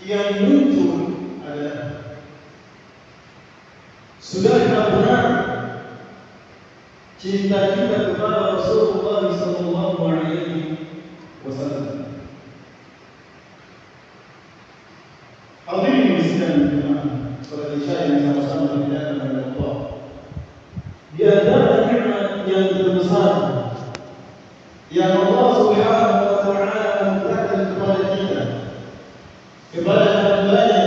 yang muncul adalah sudah benar cinta kita kepada Rasulullah sallallahu alaihi wasallam. Hadirin muslimin jemaah, pada isya yang sama-sama dimuliakan oleh Allah. Di antara nikmat yang terbesar yang Allah Subhanahu wa taala anugerahkan kepada kita, kepada hamba-Nya,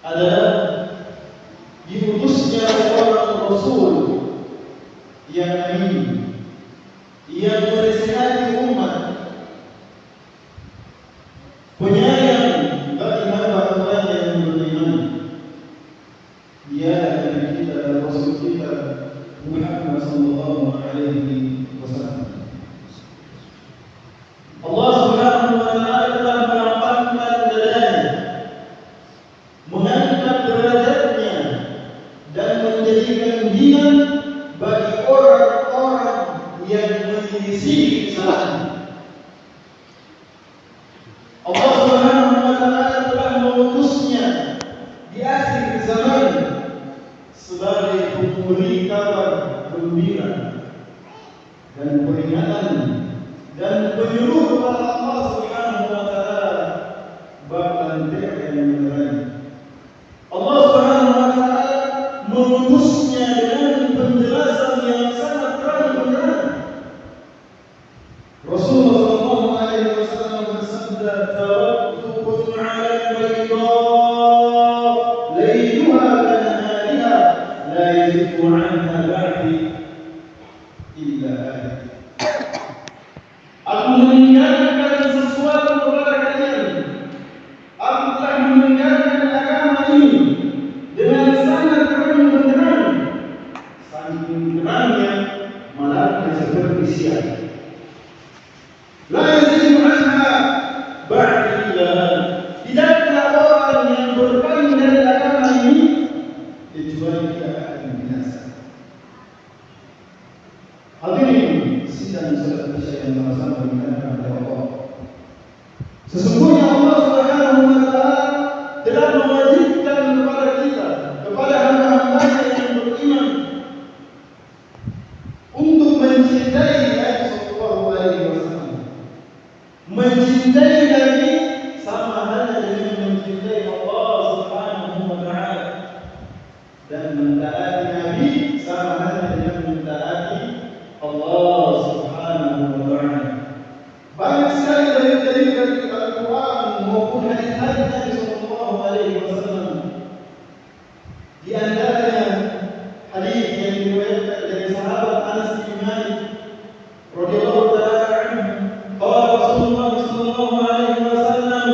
adalah diutusnya seorang Rasul yang amin, yang menasihati umat, penyayang bagi hamba-hambanya yang beriman. Dia adalah kita, Rasul kita Muhammad sallallahu alaihi wasallam. Allah Subhanahu wa taala telah melapangkan dadanya, mengangkat derajatnya, dan menjadikan dia bagi orang-orang yang menyelisih kesalahan. Allah Subhanahu wa taala telah mengutusnya di akhir zaman sebagai pemberi kabar gembira dan peringatan dan penyuluh kepada Allah Subhanahu wa taala bab lentera yang menerangi. Allah Subhanahu wa taala mengutusnya dengan penjelasan yang sangat terang benderang. Rasulullah sallallahu alaihi wasallam bersabda, "Taraktukum 'ala al-bayda, layluha kanahariha, la yazighu 'anha ba'di illa halik." Aku meninggalkan sesuatu kepada kalian. Aku telah meninggalkan agama ini dengan sangat terang benderang, saking terangnya malaikat seperti siang. La yazighu 'anha ba'di illa halik. Tidaklah orang yang berpaling dari agama ini kecuali dia akan binasa. Hadirin sidang salat isya yang sama-sama dimuliakan oleh Allah. Sesungguhnya Allah Subhanahu wa taala telah mewajibkan kepada kita, kepada hamba-hambanya yang beriman, untuk mencintai Nabi sallallahu alaihi wasallam. Mencintai Nabi sama halnya dengan mencintai Allah Subhanahu wa taala, dan mentaati Nabi sama halnya dengan mentaati Allah Subhanahu wa taala. Banyak sekali dalil-dalil dari Al-Quran maupun hadis-hadis Nabi sallallahu alaihi wasallam. Di antaranya hadis yang diriwayatkan dari sahabat Anas bin Malik radhiyallahu taala anhu, qala Rasulullah sallallahu alaihi wasallam,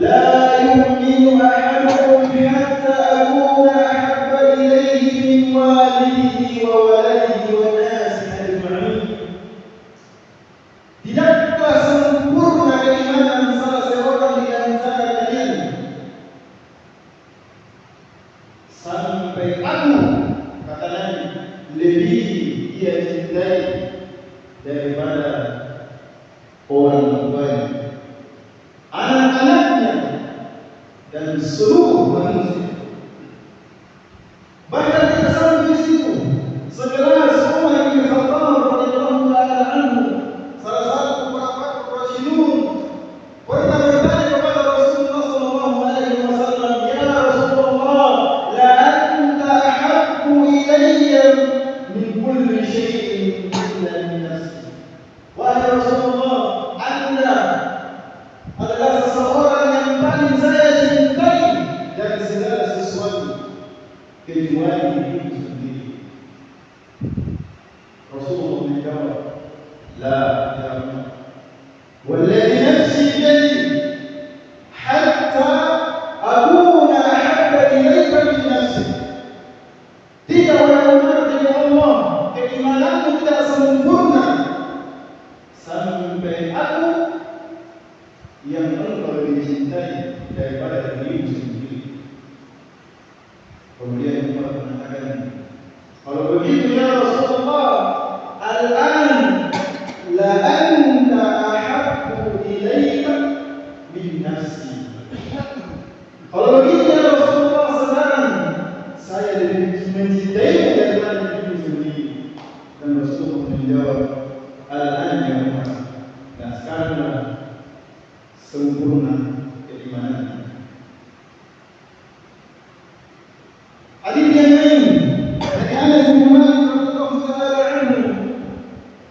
la yu'minu ahadukum hatta akuna ahabba ilayhi min walidihi wa waladihi wa nasi ajma'in. Tidaklah sempurna keimanan salah seorang di antara kalian sampai aku, kata Nabi, lebih dia cintai daripada orang tuanya, anak-anaknya, dan seluruh manusia. Bahkan kita sampai di situ. Sekelas Umar bin Khattab radhiyallahu taala anhu, salah satu para Rasulun, pernah bertanya kepada Rasulullah sallallahu alaihi wasallam, "Ya Rasulullah, la anta ahabbu ilayya min kulli shay'in illa min nafsi." Wahai Rasulullah, Anda adalah seseorang yang paling saya cintai dari segala sesuatu kecuali diriku sendiri. Rasulullah menjawab, "La ya Umar, walladhi nafsi biyadi, hatta akuna ahabba ilayka min nafsi." Tidak, wahai Umar, demi Allah, keimananmu tidak sempurna sampai aku yang engkau lebih cintai daripada dirimu sendiri. Kemudian Umar mengatakan, "Kalau begitu ya Rasulullah, al-an la anta ahabbu ilayka min nafsi." Kalau begitu ya Rasulullah sekarang saya lebih mencintai daripada diri sendiri. Dan Rasulullah menjawab, al-an ya Muhammad. Nah sekarang sempurna keimanan. Hadis yang lain dari Anas bin Malik radhiyallahu taala anhu,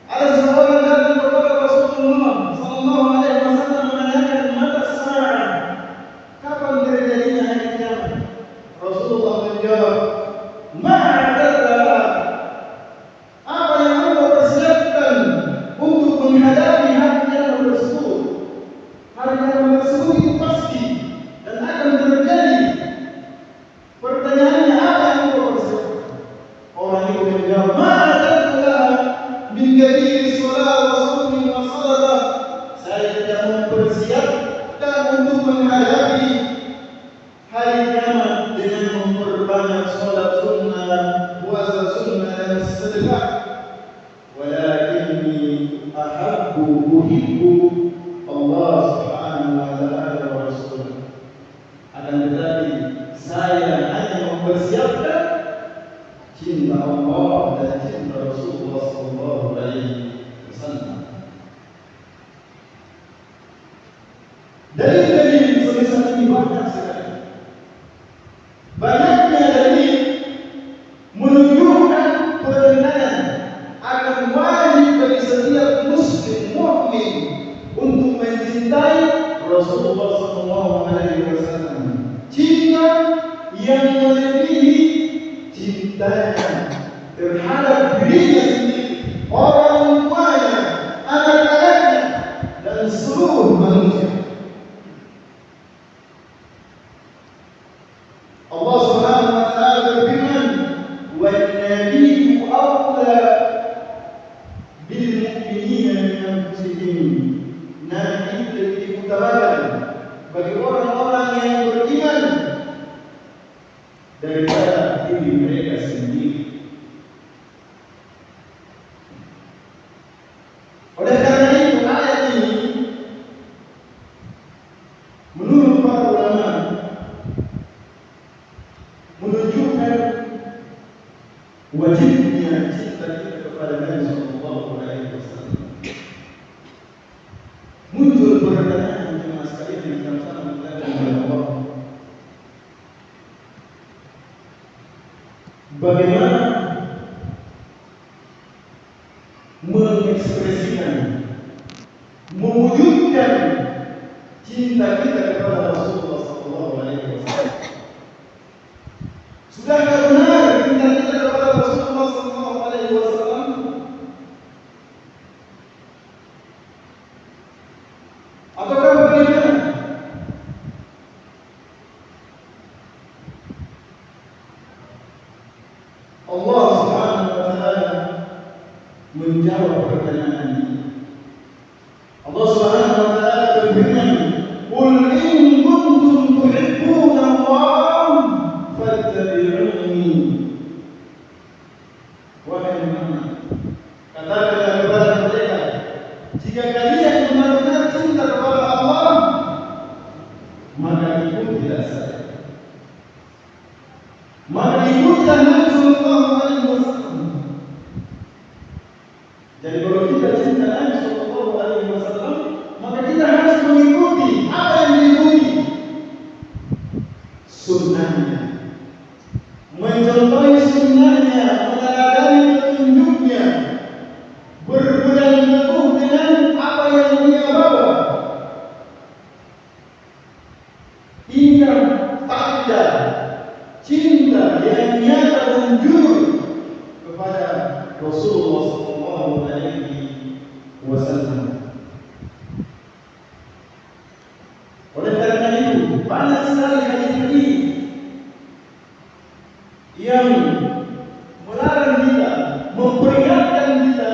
ada seorang datang kepada Rasulullah sallallahu alaihi wasallam menanyakan mata sa'ah, kapan terjadinya hari kiamat? Rasulullah menjawab, ma'adallah, apa yang Allah persiapkan untuk menghadapi hari kiamat tersebut. Hari kiamat tersebut itu pasti dan akan terjadi. Pertanyaannya apa yang Allah persiapkan? Orang itu menjawab, ma'adallah min kathiri sholat wa sawmi wa sadaqah. Saya tidak mempersiapkan untuk menghadapi hari kiamat dengan memperbanyak sholat sunnah, puasa sunnah dan sedekah. Walakinni uhibbu Allah subhanahu wa ta'ala wa rasulah. Akan tetapi saya hanya mempersiapkan cinta Allah dan cinta Rasulullah sallallahu alaihi wasallam. Dalil-dalil semisal ini banyak sekali. Banyaknya dalil menunjukkan penekanan akan wajib bagi setiap muslim mukmin untuk mencintai Rasulullah sallallahu alaihi wasallam. Cinta yang melebihi cintanya terhadap dirinya sendiri, orang tuanya, anak-anaknya, dan seluruh manusia. Allah Subhanahu wa taala berfirman, "Wan nabiyyu awla bil mu'minina min anfusihim." Nabi itu lebih diutamakan bagi orang-orang yang beriman daripada diri mereka sendiri. Oleh karena itu ayat ini menurut para ulama menunjukkan wajibnya cinta kita kepada Nabi sallallahu alaihi wasallam. Muncul pertanyaan jemaah sekalian yang sama-sama mendengarkan kepada Allah. Bagaimana mengekspresikan, mewujudkan cinta kita kepada Rasulullah sallallahu alaihi wasallam? Sudahkah benar cinta kita kepada Rasulullah sallallahu alaihi wasallam? Ataukah bagaimana? Allah Subhanahu wa taala menjawab pertanyaan ini. Allah Subhanahu wa taala berfirman, "Qul in kuntum tuhibbuna Allah fattabi'uni." Wahai Muhammad, katakanlah kepada mereka, jika kalian benar-benar cinta kepada Allah, maka ikutilah saya. Maka ikutilah Nabi sallallahu alaihi wasallam. Jadi kalau kita cinta Nabi sallallahu alaihi wasallam, maka kita harus mengikuti apa yang diikuti. Sunnahnya, mencontohi sunnahnya, meneladani petunjuknya, berpegang teguh dengan apa yang dia bawa. Ingat tanda cinta yang nyata dan jujur kepada Rasulullah sallallahu alaihi wasallam. Oleh karena itu, banyak sekali hadis-hadis yang melarang kita, memperingatkan kita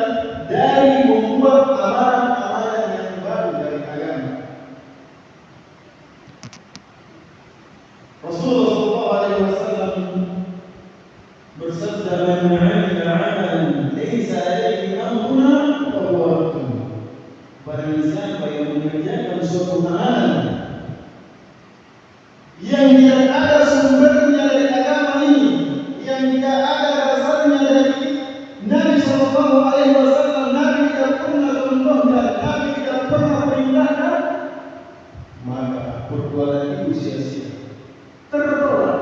dari membuat amalan-amalan yang baru dari agama. Rasulullah sallallahu alaihi wasallam bersabda, "Man 'amila 'amalan laysa 'alaihi amruna fa huwa raddun." Barang siapa yang mengerjakan suatu amalan yang tidak ada sumbernya dari agama ini, yang tidak ada dasarnya dari Nabi Sallallahu Alaihi Wasallam, Nabi tidak pernah contohkan, Nabi tidak pernah perintahkan, maka perbuatan itu sia-sia, tertolak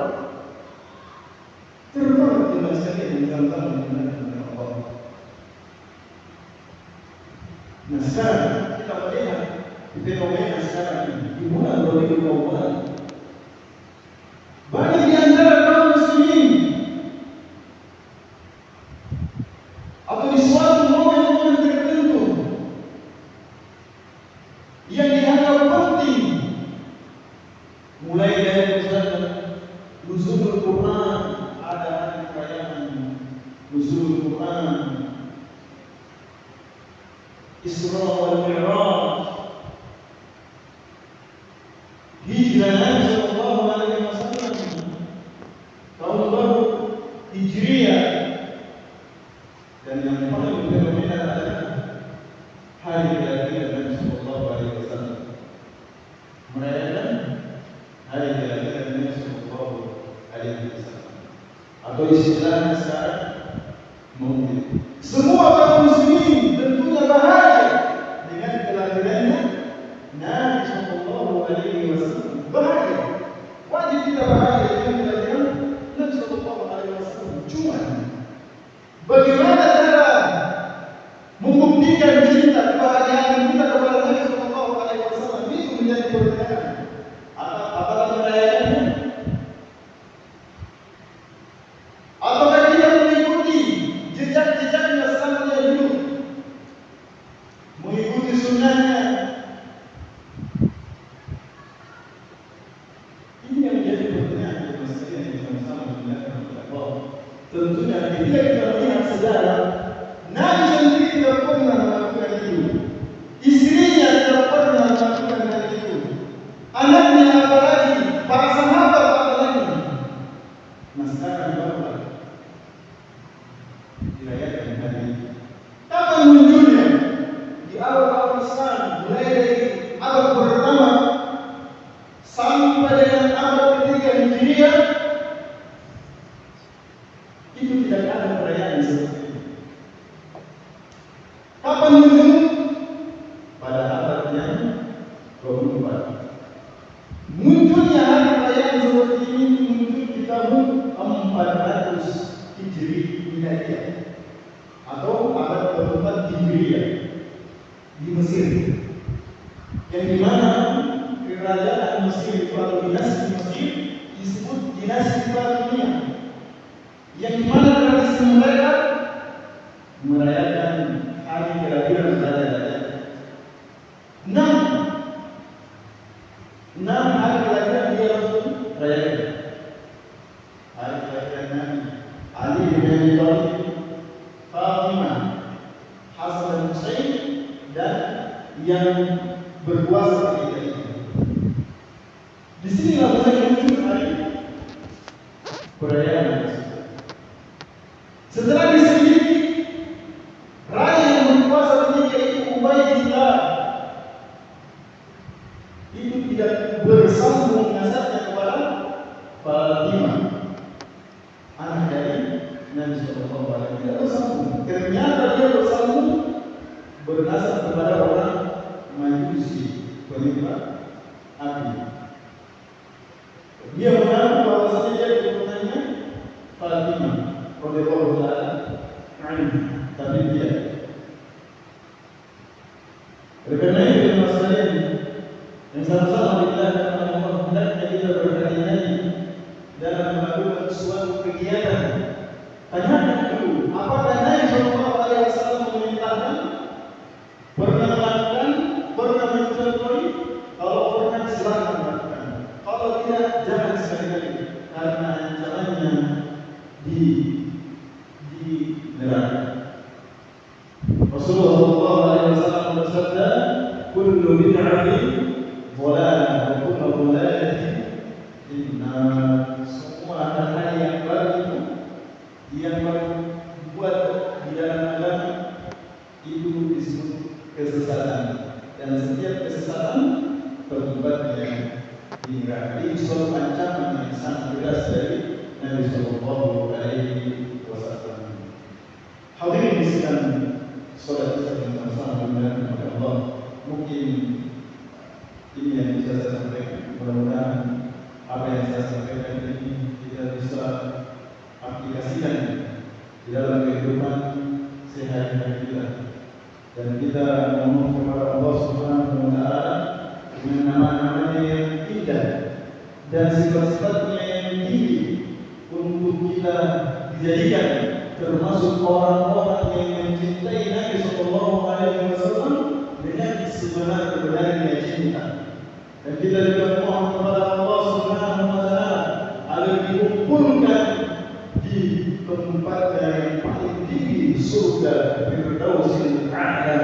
dengan sekali tentang menggunakan Allah. Nah sekarang kita melihat fenomena sekarang ini di bulan 2020, banyak di antara kaum muslimin atau di suatu momen-momen tertentu yang dianggap penting, mulai dari misalnya nuzulul Quran, ada hari perayaan nuzulul Quran, Isra wal Mi'raj, hijrah Nabi Sallallahu Alaihi Wasallam, tahun baru Hijriah, dan yang paling fenomena adalah hari kelahiran Nabi Sallallahu Alaihi Wasallam, merayakan hari kelahiran Nabi Sallallahu Alaihi Wasallam, atau istilahnya sekarang Maulid. Semua kaum muslimin tentunya bahagia dengan kelahirannya Nabi Sallallahu Alaihi Wasallam. Bahagia, wajib kita bahagia dengan kelahiran Nabi Sallallahu Alaihi Wasallam. Cuma bagaimana cara membuktikan cinta kebahagiaan kita kepada Nabi Sallallahu Alaihi Wasallam itu menjadi pertanyaan. Apakah merayakannya? Apakah kita mengikuti jejak-jejaknya selama dia hidup, mengikuti sunnahnya? Ini yang menjadi pertanyaan yang mestinya sama-sama dilakukan oleh Allah. Tentunya ketika kita melihat sejarah, Nabi sendiri tidak pernah melakukan itu, istrinya tidak pernah melakukan hal itu, anaknya apalagi, para sahabat apalagi. Nah sekarang barulah dirayakan hari ini. Kapan munculnya? Di awal-awal Islam, mulai dari abad pertama sampai dengan abad ketiga Hijriah, itu tidak ada perayaan seperti ini. Kapan muncul? Pada abad yang 24. Munculnya hari perayaan seperti ini muncul di tahun 400 Hijri Miladiah atau abad keempat Hijriah di Mesir, yang dimana kerajaan Mesir atau dinasti Mesir disebut dinasti Fatimiyah, yang dimana tradisi mereka merayakan hari kelahiran raja-raja. 6 hari kelahiran dia langsung rayakan. Hari kelahiran Nabi, Ali bin Abi Thalib, Fatimah, Hasan dan Husain, dan yang berkuasa ketika itu. Di sini mulai muncul hari perayaan. Setelah diselidiki, raja yang berkuasa ketika itu Ubaidillah itu tidak bersambung nasabnya kepada Fatimah, anak dari Nabi Sallallahu Alaihi Wasallam. Tidak bersambung. Ternyata dia bersambung bernasab kepada orang Majusi, penyembah api. Dia mengaku bahwasanya dia keturunannya Fatimah radhiyallahu taala anha, tapi dia. Karena itu masalah ini yang sama-sama dilakukan oleh Allah, hendaknya kita berhati-hati dalam melakukan suatu kegiatan. Tanyakan dulu, apakah Nabi Sallallahu Alaihi Wasallam memerintahkan? Pernah melakukan? Pernah mencontohi? Kalau pernah silakan lakukan. Kalau tidak, jangan sekali-kali, karena ancamannya di neraka. Rasulullah Sallallahu Alaihi Wasallam bersabda, "Kullu bid'atin dhalalah wa kullu dhalalatin finnar." Semua hal-hal yang baru itu yang dibuat di dalam Hingga ini suatu ancaman yang sangat tegas dari Nabi Sallallahu Alaihi Wasallam. Hadirin sekalian, salat kita bersama dengan Allah. Mungkin ini yang bisa saya sampaikan. Mudah-mudahan apa yang saya sampaikan ini kita bisa aplikasikan di dalam kehidupan sehari-hari kita, dan kita memohon kepada Allah Subhanahu wa Ta'ala dengan nama-namanya yang indah dan sifat-sifatnya yang tinggi untuk kita dijadikan termasuk orang-orang yang mencintai Nabi Sallallahu Alaihi Wasallam dengan sebenar-benarnya cinta. Dan kita juga mohon kepada Allah Subhanahu wa Ta'ala agar dikumpulkan di tempatnya yang paling tinggi, surga Firdausil A'la,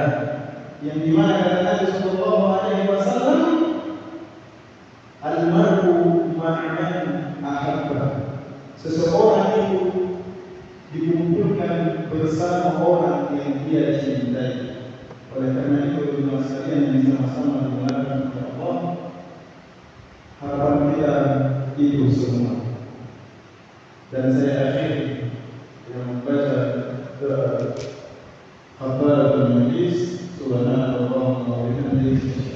yang dimana kata Nabi Sallallahu Alaihi Wasallam, al-mar'u ma'man ahabba, seseorang itu dikumpulkan bersama orang yang dia cintai. Oleh karena itu, jemaah sekalian yang sama-sama dimuliakan oleh Allah, harapan kita itu semua. Dan saya akhiri dengan membaca khabar al-majlis, subhanallah wa bihamdihi,